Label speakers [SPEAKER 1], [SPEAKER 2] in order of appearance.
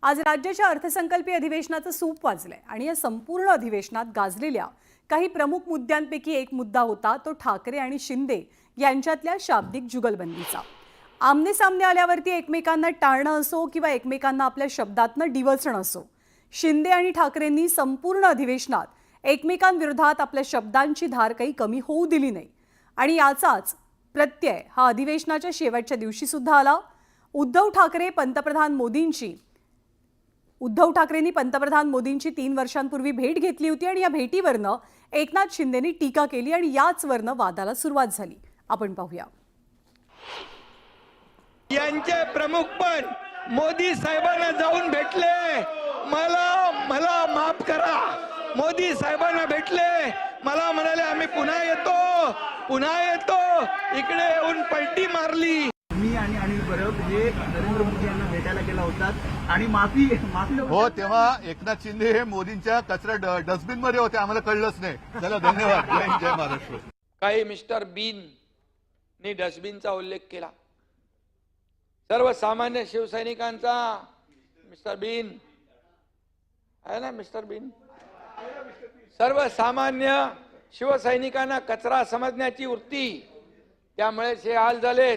[SPEAKER 1] आज राज्याच्या अर्थसंकल्पीय अधिवेशनाचं सूप वाजलंय आणि या संपूर्ण अधिवेशनात गाजलेल्या काही प्रमुख मुद्द्यांपैकी एक मुद्दा होता तो ठाकरे आणि शिंदे यांच्यातल्या शाब्दिक जुगलबंदीचा। आमने सामने आल्यावरती एकमेकांना टाळणं असो किंवा एकमेकांना आपल्या शब्दातनं डिवचणं असो, शिंदे आणि ठाकरेंनी संपूर्ण अधिवेशनात एकमेकांविरोधात आपल्या शब्दांची धार काही कमी होऊ दिली नाही आणि याचाच प्रत्यय हा अधिवेशनाच्या शेवटच्या दिवशी सुद्धा आला। उद्धव ठाकरेंनी पंतप्रधान मोदींची 3 वर्षांपूर्वी भेट घेतली होती आणि या भेटीवरनं एकनाथ शिंदेंनी टीका केली आणि याचवरनं वादाला सुरुवात झाली। आपण पाहूया।
[SPEAKER 2] यांचे प्रमुख पण मोदी साहेबांना जाऊन भेटले, मला माफ करा, मोदी साहेबांना भेटले, मला म्हणाले आम्ही पुन्हा येतो, इकडे येऊन पलटी मारली।
[SPEAKER 3] मी आणि अनिल परब हे नरेंद्र मोदी यांना भेटायला गेला होता आणि माफी
[SPEAKER 4] हो, तेव्हा एकनाथ शिंदे हे मोदींच्या कचरा डस्टबिन मध्ये होते, आम्हाला कळलंच नाही। चला धन्यवाद। जय महाराष्ट्र।
[SPEAKER 2] काही मिस्टर बीन ने डस्टबिनचा उल्लेख केला। सर्वसामान्य शिवसैनिकांचा मिस्टर बीन आहे ना, मिस्टर बीन सर्वसामान्य शिवसैनिकांना कचरा समजण्याची वृत्ती, त्यामुळे हे हाल झाले।